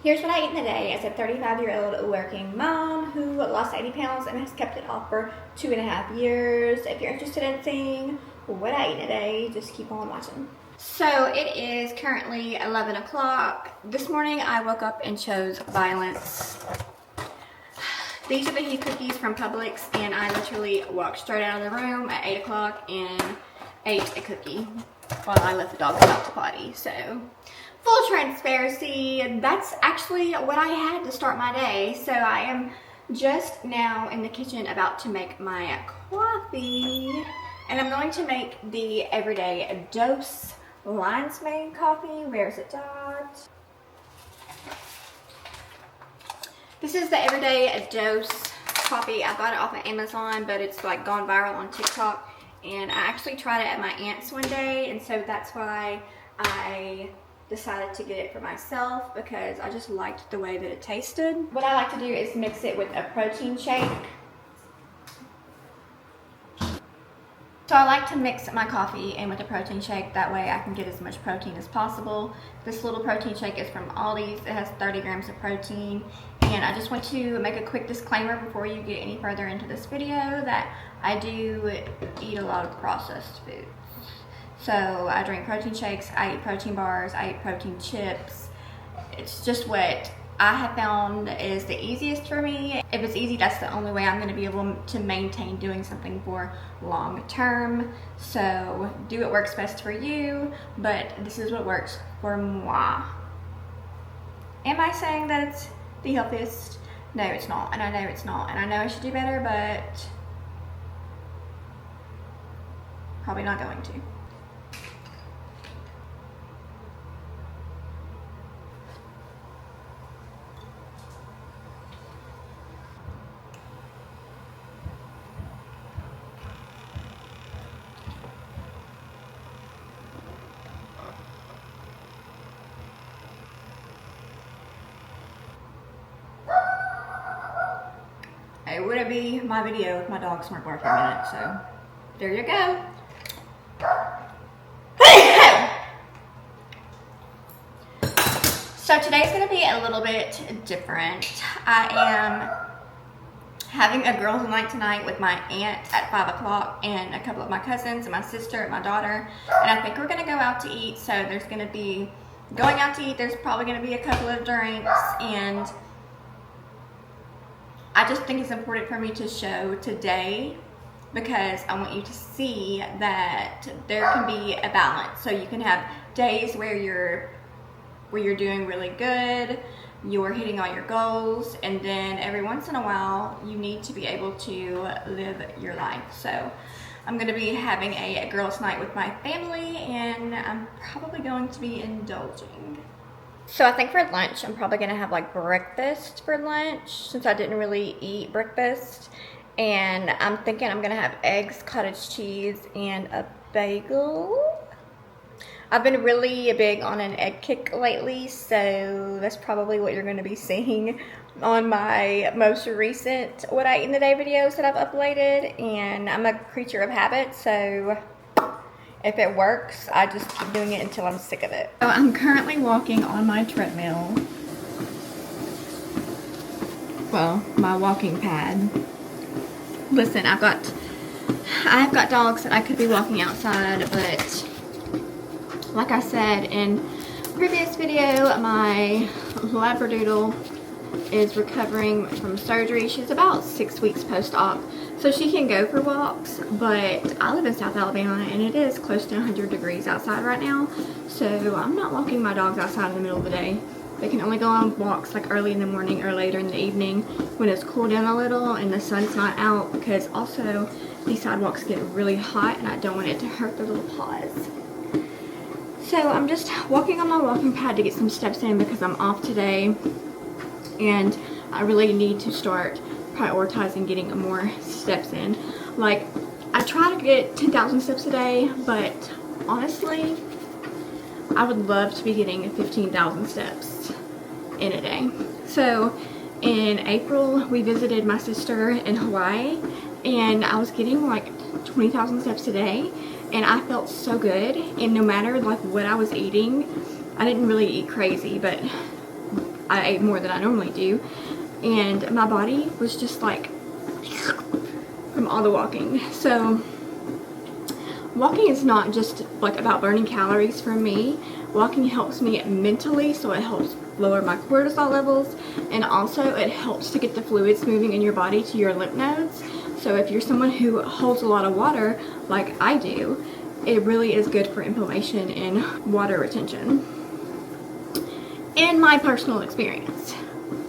Here's what I ate in a day as a 35-year-old working mom who lost 80 pounds and has kept it off for 2.5 years. If you're interested in seeing what I eat in a day, just keep on watching. So it is currently 11 o'clock. This morning I woke up and chose violence. These are the heat cookies from Publix, and I literally walked straight out of the room at 8 o'clock and ate a cookie while I let the dogs out to potty. So full transparency, that's actually what I had to start my day. So I am just now in the kitchen about to make my coffee, and I'm going to make the Everyday Dose Lion's Mane coffee. Where's it at? This is the Everyday Dose coffee. I got it off of Amazon, but it's like gone viral on TikTok, and I actually tried it at my aunt's one day, and so that's why I decided to get it for myself, because I just liked the way that it tasted. What I like to do is mix it with a protein shake. So I like to mix my coffee in with a protein shake, that way I can get as much protein as possible. This little protein shake is from Aldi's. It has 30 grams of protein. And I just want to make a quick disclaimer before you get any further into this video that I do eat a lot of processed foods. So I drink protein shakes, I eat protein bars, I eat protein chips. It's just what I have found is the easiest for me. If it's easy, that's the only way I'm going to be able to maintain doing something for long term. So do what works best for you, but this is what works for moi. Am I saying that it's the healthiest? No, it's not, and I know it's not, and I know I should do better, but probably not going to. It wouldn't be my video if my dogs weren't barking a minute, so there you go. So today's gonna be a little bit different. I am having a girls' night tonight with my aunt at 5 o'clock and a couple of my cousins and my sister and my daughter, and I think we're gonna go out to eat. So there's gonna be going out to eat, there's probably gonna be a couple of drinks, and I just think it's important for me to show today because I want you to see that there can be a balance. So you can have days where you're doing really good, you're hitting all your goals, and then every once in a while you need to be able to live your life. So I'm going to be having a girls' night with my family, and I'm probably going to be indulging. So I think for lunch, I'm probably gonna have like breakfast for lunch since I didn't really eat breakfast. And I'm thinking I'm gonna have eggs, cottage cheese, and a bagel. I've been really big on an egg kick lately, so that's probably what you're gonna be seeing on my most recent What I Eat in a Day videos that I've uploaded. And I'm a creature of habit, so if it works, I just keep doing it until I'm sick of it. So I'm currently walking on my treadmill. Well, my walking pad. Listen, I've got dogs that I could be walking outside, but like I said in previous video, my Labradoodle is recovering from surgery. She's about 6 weeks post-op, so she can go for walks, but I live in South Alabama and it is close to 100 degrees outside right now, so I'm not walking my dogs outside in the middle of the day. They can only go on walks like early in the morning or later in the evening when it's cooled down a little and the sun's not out, because also these sidewalks get really hot and I don't want it to hurt their little paws. So I'm just walking on my walking pad to get some steps in because I'm off today, and I really need to start prioritizing getting more steps in. Like, I try to get 10,000 steps a day, but honestly, I would love to be getting 15,000 steps in a day. So in April, we visited my sister in Hawaii, and I was getting like 20,000 steps a day, and I felt so good. And no matter like what I was eating, I didn't really eat crazy, but I ate more than I normally do, and my body was just like from all the walking. So walking is not just like about burning calories for me. Walking helps me mentally, so it helps lower my cortisol levels, and also it helps to get the fluids moving in your body to your lymph nodes. So if you're someone who holds a lot of water like I do, it really is good for inflammation and water retention. In my personal experience,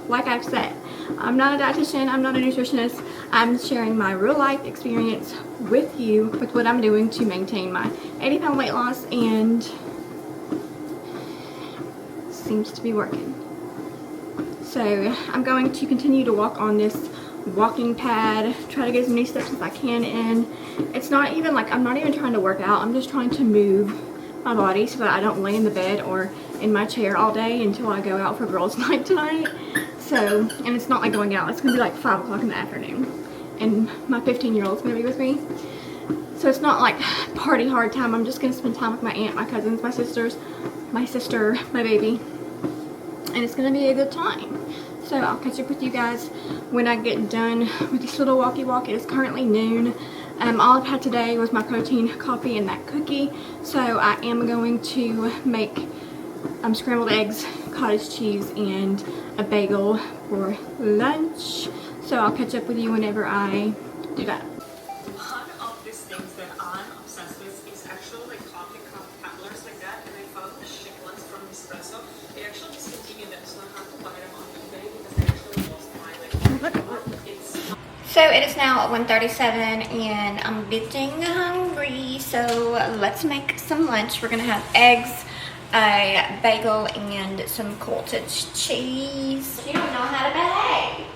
like I've said, I'm not a dietitian, I'm not a nutritionist. I'm sharing my real life experience with you with what I'm doing to maintain my 80-pound weight loss, and seems to be working. So I'm going to continue to walk on this walking pad, try to get as many steps as I can in. It's not even like, I'm not even trying to work out, I'm just trying to move my body so that I don't lay in the bed or in my chair all day until I go out for girls' night tonight. So, and it's not like going out, it's gonna be like 5 o'clock in the afternoon, and my 15-year-old's gonna be with me. So it's not like party hard time. I'm just gonna spend time with my aunt, my cousins, my sisters, my sister, my baby, and it's gonna be a good time. So I'll catch up with you guys when I get done with this little walkie walk. It is currently noon. All I've had today was my protein coffee and that cookie. So I am going to make scrambled eggs, cottage cheese, and a bagel for lunch. So I'll catch up with you whenever I do that. One of these things that I'm obsessed with is actually like coffee cup tumblers like that, and I found the ship ones from Espresso. They actually discontinued them, so I have to buy them on eBay because I actually lost my So it is now 1:37 and I'm getting hungry, so let's make some lunch. We're gonna have eggs, a bagel, and some cottage cheese. She don't know how to behave.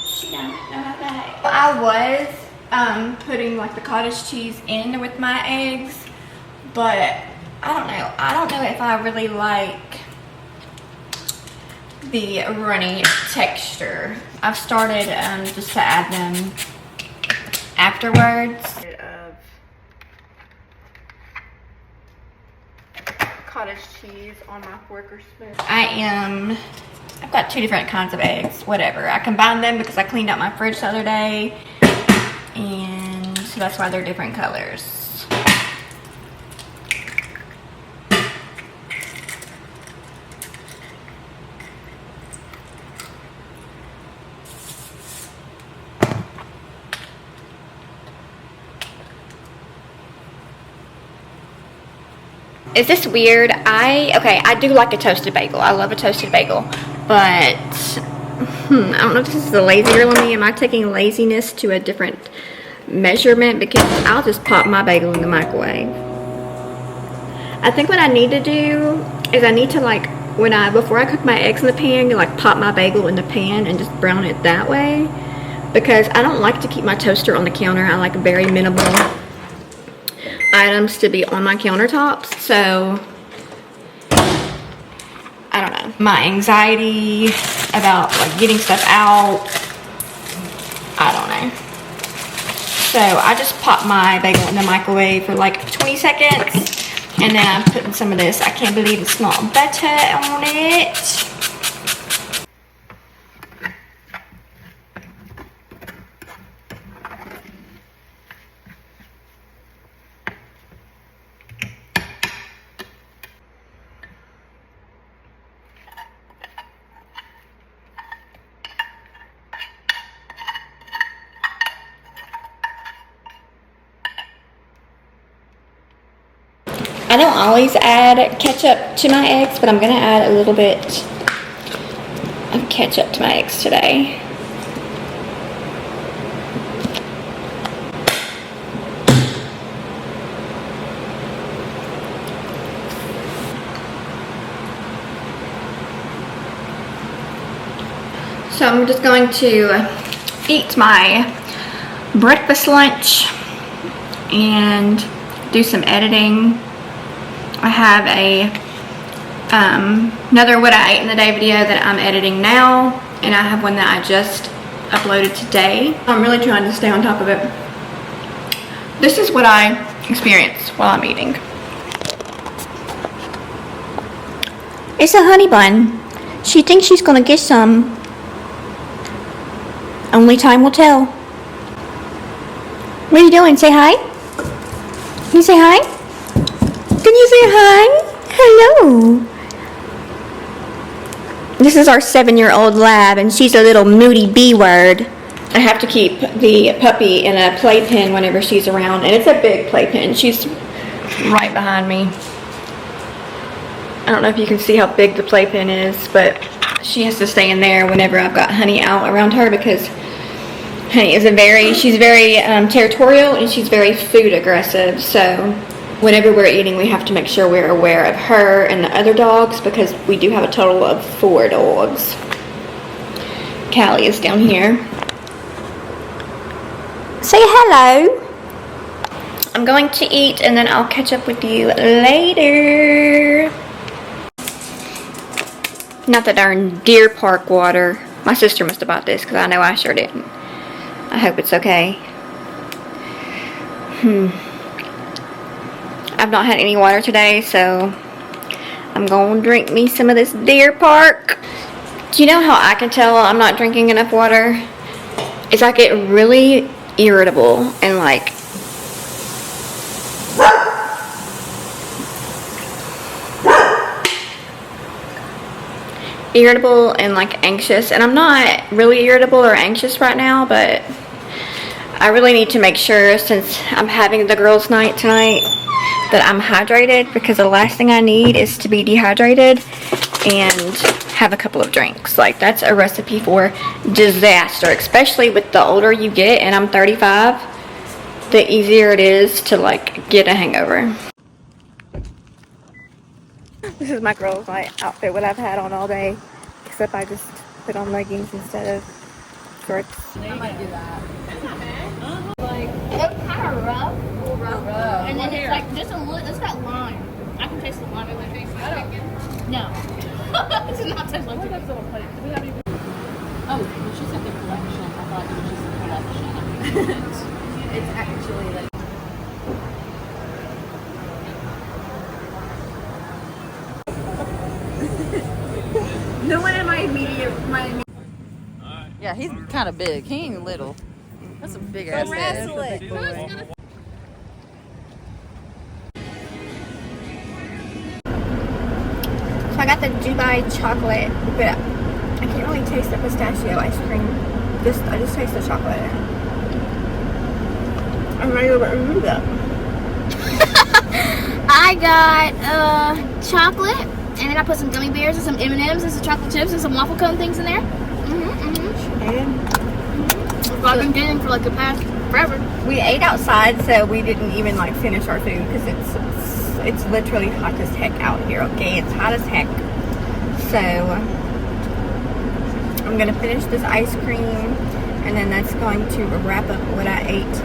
She don't know how to behave. I was putting like the cottage cheese in with my eggs, but I don't know if I really like the runny texture. I've started just to add them afterwards. Cottage cheese on my fork or spoon. I've got 2 different kinds of eggs, whatever. I combined them because I cleaned out my fridge the other day, and so that's why they're different colors. Is this weird? I do like a toasted bagel. I love a toasted bagel, but I don't know if this is the lazy girl in me. Am I taking laziness to a different measurement? Because I'll just pop my bagel in the microwave. I think what I need to do is I need to, like, before I cook my eggs in the pan, like pop my bagel in the pan and just brown it that way, because I don't like to keep my toaster on the counter. I like very minimal items to be on my countertops. So I don't know, my anxiety about like getting stuff out, I don't know. So I just pop my bagel in the microwave for like 20 seconds, and then I'm putting some of this, I can't believe it's not butter on it. I don't always add ketchup to my eggs, but I'm gonna add a little bit of ketchup to my eggs today. So I'm just going to eat my breakfast lunch and do some editing. I have another what I ate in the day video that I'm editing now, and I have one that I just uploaded today. I'm really trying to stay on top of it. This is what I experience while I'm eating. It's a honey bun. She thinks she's gonna get some. Only time will tell. What are you doing? Say hi. Can you say hi? Can you say hi? Hello. This is our 7-year-old lab, and she's a little moody B-word. I have to keep the puppy in a playpen whenever she's around, and it's a big playpen. She's right behind me. I don't know if you can see how big the playpen is, but she has to stay in there whenever I've got Honey out around her, because Honey is she's very territorial, and she's very food aggressive. So whenever we're eating, we have to make sure we're aware of her and the other dogs, because we do have a total of 4 dogs. Callie is down here. Say hello. I'm going to eat, and then I'll catch up with you later. Not the darn Deer Park water. My sister must have bought this, because I know I sure didn't. I hope it's okay. I've not had any water today, so I'm going to drink me some of this Deer Park. Do you know how I can tell I'm not drinking enough water? It's I get really irritable and like anxious, and I'm not really irritable or anxious right now, but I really need to make sure, since I'm having the girls' night tonight, that I'm hydrated, because the last thing I need is to be dehydrated and have a couple of drinks. Like, that's a recipe for disaster, especially with the older you get, and I'm 35, the easier it is to like get a hangover. This is my girls' night outfit, what I've had on all day, except I just put on leggings instead of shorts. I might do that. It's kind of rough. And then it's like just a little, it's got lime. I can taste the lime. It would taste like chicken. No. It does not taste like chicken. Oh, when she said the collection, I thought it was just a collection. It's actually like. No one in my immediate. Yeah, he's kind of big. He ain't little. That's a big ass head. Wrestle it. So I got the Dubai chocolate, but I can't really taste the pistachio ice cream. I just taste the chocolate. I'm ready to remove that. I got chocolate, and then I put some gummy bears and some M&Ms and some chocolate chips and some waffle cone things in there. I've been getting for like the past forever. We ate outside, so we didn't even like finish our food, because it's literally hot as heck out here. Okay, it's hot as heck. So I'm gonna finish this ice cream, and then that's going to wrap up what I ate.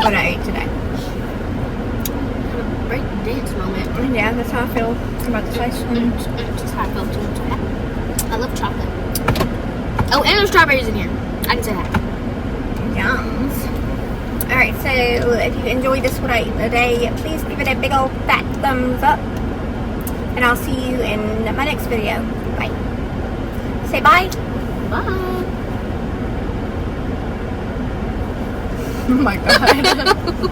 What I ate today. Break dance moment. And yeah, that's how I feel about this ice cream. Just how I feel too. I love chocolate. Oh, and there's strawberries in here. I can say that. Yums. Alright, so if you enjoyed this what I ate today, please give it a big old fat thumbs up. And I'll see you in my next video. Bye. Say bye. Bye. Oh my god.